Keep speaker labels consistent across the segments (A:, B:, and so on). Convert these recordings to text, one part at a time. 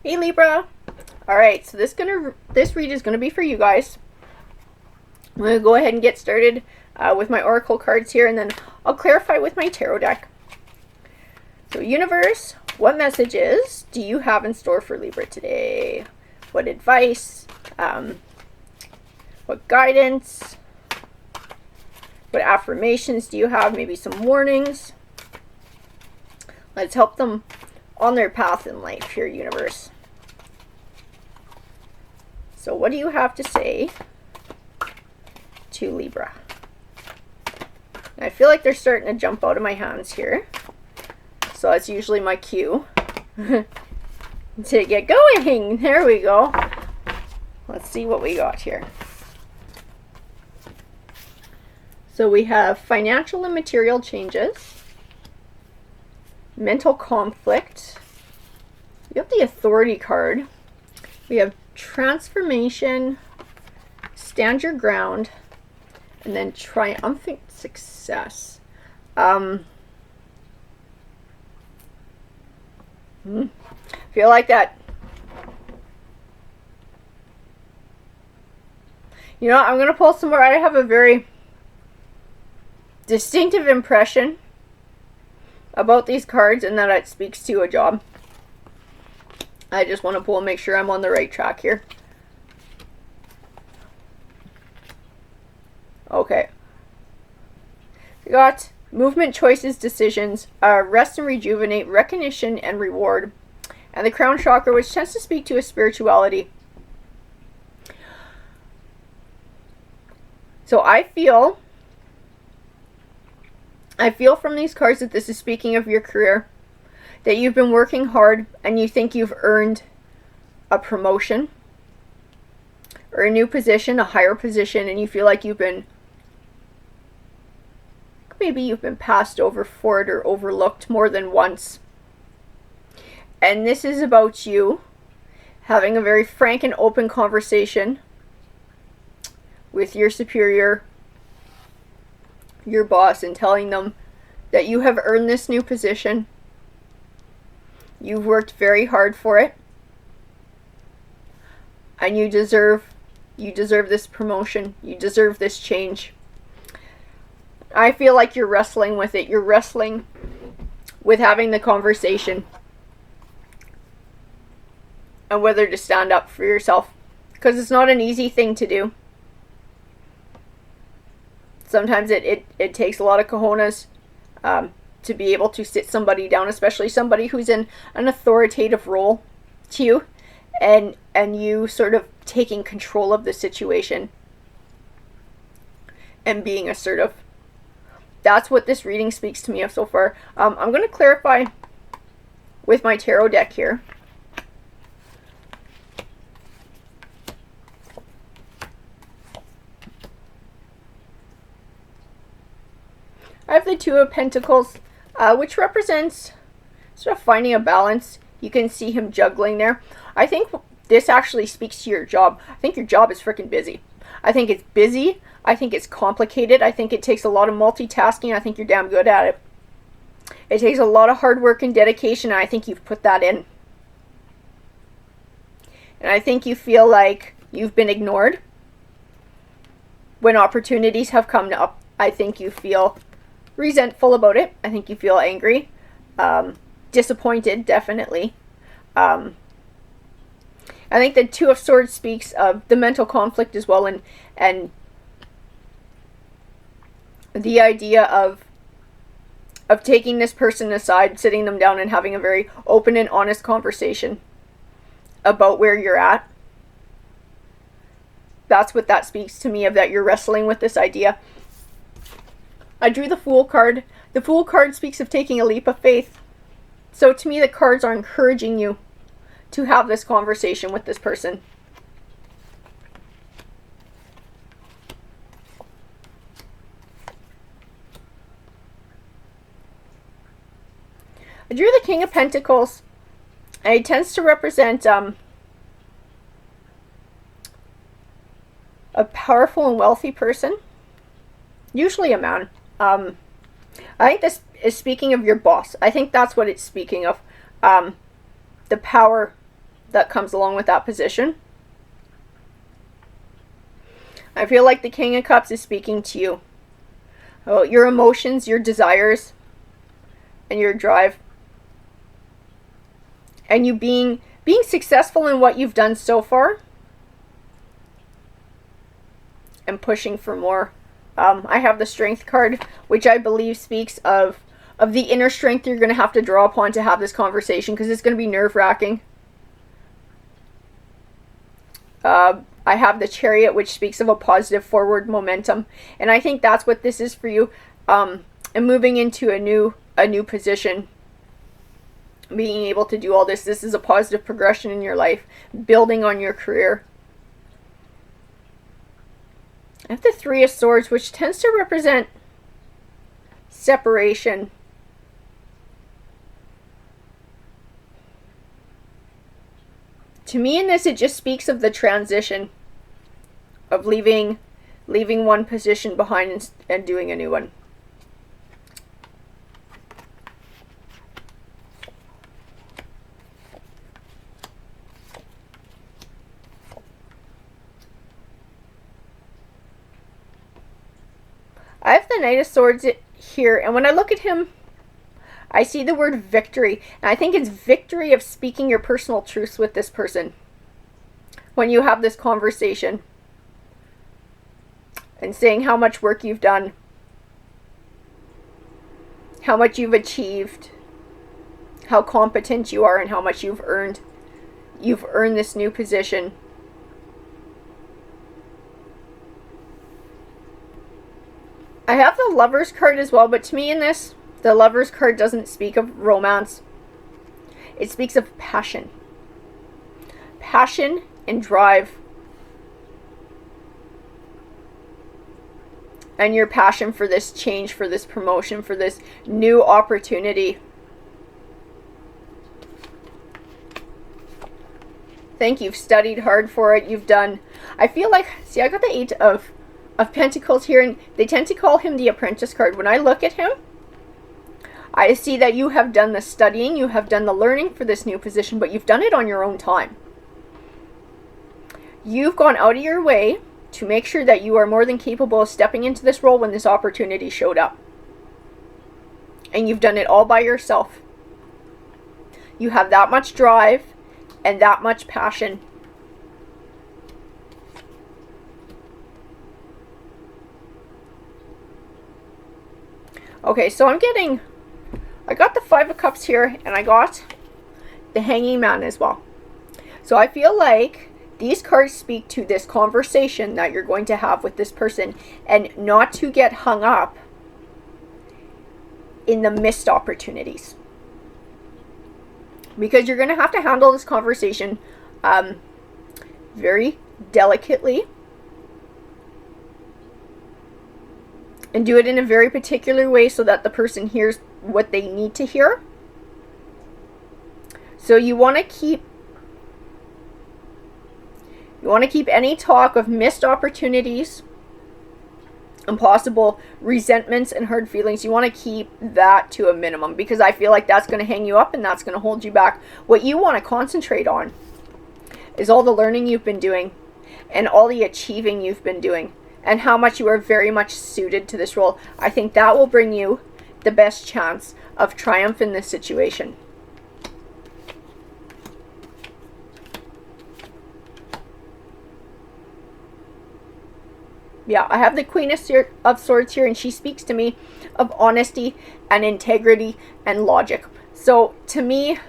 A: Hey Libra. All right, so this read is gonna be for you guys. I'm gonna go ahead and get started with my oracle cards here, and then I'll clarify with my tarot deck. So universe, what messages do you have in store for Libra today? What advice? What guidance? What affirmations do you have? Maybe some warnings. Let's help them on their path in life here, universe. So what do you have to say to Libra? I feel like they're starting to jump out of my hands here. So that's usually my cue to get going. There we go. Let's see what we got here. So we have financial and material changes, mental conflict. We have the authority card. We have transformation, stand your ground, and then triumphant success. Feel like that. You know, I'm going to pull some more. I have a very distinctive impression about these cards, and that it speaks to a job. I just want to pull and make sure I'm on the right track here. Okay. We got movement, choices, decisions, rest and rejuvenate, recognition and reward, and the crown chakra, which tends to speak to a spirituality. So I feel from these cards that this is speaking of your career, that you've been working hard and you think you've earned a promotion or a new position, a higher position, and you feel like maybe you've been passed over for it or overlooked more than once. And this is about you having a very frank and open conversation with your superior, your boss, and telling them that you have earned this new position. You've worked very hard for it, and you deserve this promotion. You deserve this change. I feel like you're wrestling with it. You're wrestling with having the conversation and whether to stand up for yourself, because it's not an easy thing to do. Sometimes it takes a lot of cojones to be able to sit somebody down, especially somebody who's in an authoritative role to you, and you sort of taking control of the situation and being assertive. That's what this reading speaks to me of so far. I'm going to clarify with my tarot deck here. I have the Two of Pentacles, which represents sort of finding a balance. You can see him juggling there. I think this actually speaks to your job. I think your job is freaking busy. I think it's busy. I think it's complicated. I think it takes a lot of multitasking. I think you're damn good at it. It takes a lot of hard work and dedication, and I think you've put that in. And I think you feel like you've been ignored when opportunities have come up. I think you feel resentful about it. I think you feel angry, disappointed, definitely. I think the Two of Swords speaks of the mental conflict as well, and the idea of taking this person aside, sitting them down, and having a very open and honest conversation about where you're at. That's what that speaks to me of, that you're wrestling with this idea. I drew the Fool card. The Fool card speaks of taking a leap of faith. So to me, the cards are encouraging you to have this conversation with this person. I drew the King of Pentacles, and it tends to represent a powerful and wealthy person, usually a man. I think this is speaking of your boss. I think that's what it's speaking of. The power that comes along with that position. I feel like the King of Cups is speaking to you. Oh, your emotions, your desires, and your drive. And you being successful in what you've done so far. And pushing for more. I have the Strength card, which I believe speaks of the inner strength you're going to have to draw upon to have this conversation, because it's going to be nerve-wracking. I have the Chariot, which speaks of a positive forward momentum, and I think that's what this is for you. And moving into a new position, being able to do all this. This is a positive progression in your life, building on your career. I have the Three of Swords, which tends to represent separation. To me in this, it just speaks of the transition of leaving one position behind and doing a new one. I have the Knight of Swords here, and when I look at him, I see the word victory, and I think it's victory of speaking your personal truths with this person when you have this conversation and saying how much work you've done, how much you've achieved, how competent you are, and how much you've earned. You've earned this new position. I have the Lovers card as well, but to me in this, the Lovers card doesn't speak of romance. It speaks of passion. Passion and drive. And your passion for this change, for this promotion, for this new opportunity. Think you've studied hard for it. You've done, I feel like, see, I got the Eight of Pentacles here, and they tend to call him the Apprentice card. When I look at him, I see that you have done the studying, you have done the learning for this new position, but you've done it on your own time. You've gone out of your way to make sure that you are more than capable of stepping into this role when this opportunity showed up. And you've done it all by yourself. You have that much drive and that much passion. Okay, so I got the Five of Cups here, and I got the Hanging Man as well. So I feel like these cards speak to this conversation that you're going to have with this person, and not to get hung up in the missed opportunities. Because you're going to have to handle this conversation very delicately. And do it in a very particular way so that the person hears what they need to hear. So you want to keep any talk of missed opportunities and possible resentments and hard feelings. You want to keep that to a minimum, because I feel like that's going to hang you up and that's going to hold you back. What you want to concentrate on is all the learning you've been doing and all the achieving you've been doing, and how much you are very much suited to this role. I think that will bring you the best chance of triumph in this situation. Yeah, I have the Queen of Swords here, and she speaks to me of honesty and integrity and logic. So to me,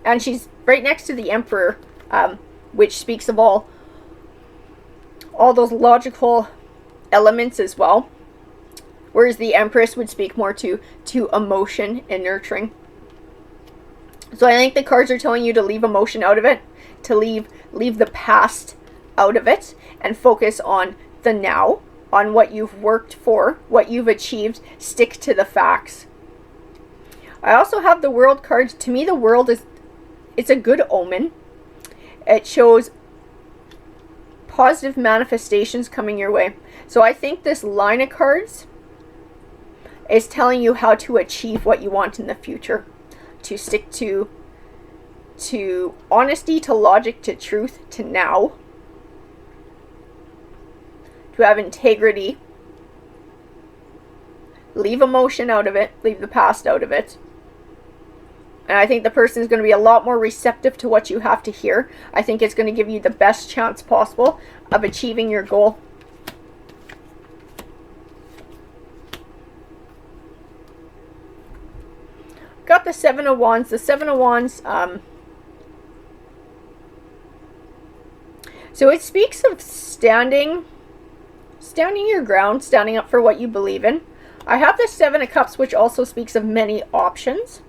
A: and she's right next to the Emperor, which speaks of all those logical elements as well, whereas the Empress would speak more to emotion and nurturing. So I think the cards are telling you to leave emotion out of it, to leave the past out of it, and focus on the now, on what you've worked for, what you've achieved. Stick to the facts. I also have the World card. To me, the World it's a good omen. It shows positive manifestations coming your way. So I think this line of cards is telling you how to achieve what you want in the future, to stick to to honesty, to logic, to truth, to now, to have integrity, leave emotion out of it, leave the past out of it. And I think the person is going to be a lot more receptive to what you have to hear. I think it's going to give you the best chance possible of achieving your goal. Got the Seven of Wands. The Seven of Wands, so it speaks of standing your ground, standing up for what you believe in. I have the Seven of Cups, which also speaks of many options.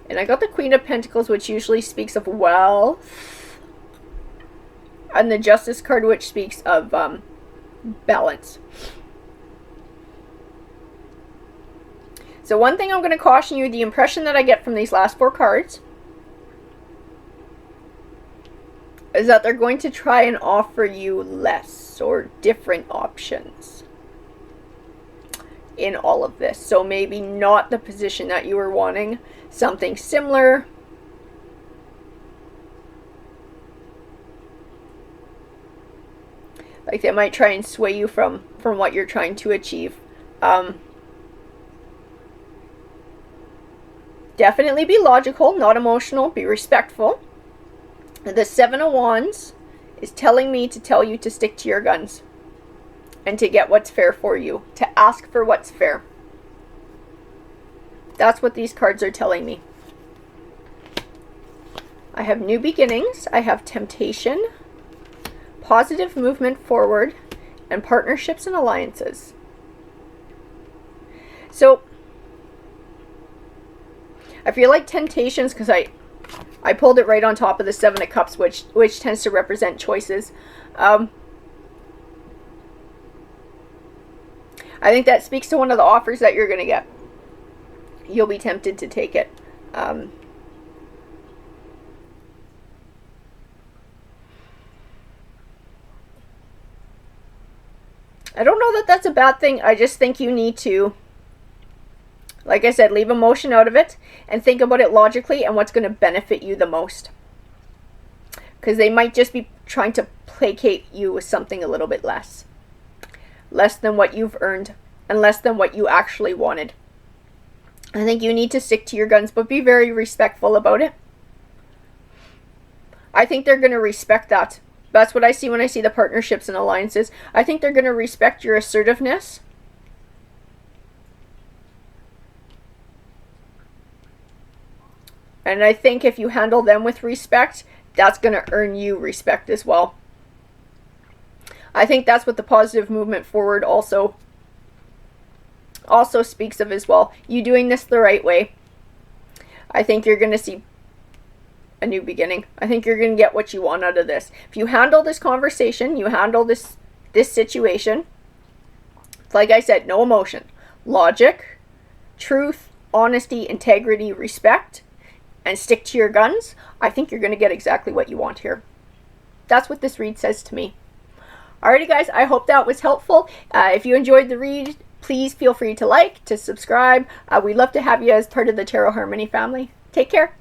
A: And I got the Queen of Pentacles, which usually speaks of wealth. And the Justice card, which speaks of balance. So one thing I'm going to caution you, the impression that I get from these last 4 cards is that they're going to try and offer you less or different options in all of this. So maybe not the position that you were wanting, something similar. Like they might try and sway you from what you're trying to achieve. Definitely be logical, not emotional, be respectful. The Seven of Wands is telling me to tell you to stick to your guns and to get what's fair for you, to ask for what's fair. That's what these cards are telling me. I have new beginnings, I have temptation, positive movement forward, and partnerships and alliances. So I feel like temptations, because I pulled it right on top of the Seven of Cups, which tends to represent choices. I think that speaks to one of the offers that you're going to get. You'll be tempted to take it. I don't know that that's a bad thing. I just think you need to, like I said, leave emotion out of it and think about it logically and what's going to benefit you the most. Because they might just be trying to placate you with something a little bit less. Less than what you've earned and less than what you actually wanted. I think you need to stick to your guns, but be very respectful about it. I think they're going to respect that. That's what I see when I see the partnerships and alliances. I think they're going to respect your assertiveness. And I think if you handle them with respect, that's going to earn you respect as well. I think that's what the positive movement forward also speaks of as well. You doing this the right way. I think you're going to see a new beginning. I think you're going to get what you want out of this. If you handle this conversation, you handle this situation, like I said, no emotion. Logic, truth, honesty, integrity, respect, and stick to your guns, I think you're going to get exactly what you want here. That's what this read says to me. Alrighty guys, I hope that was helpful. If you enjoyed the read, please feel free to like, to subscribe. We'd love to have you as part of the Tarot Harmony family. Take care.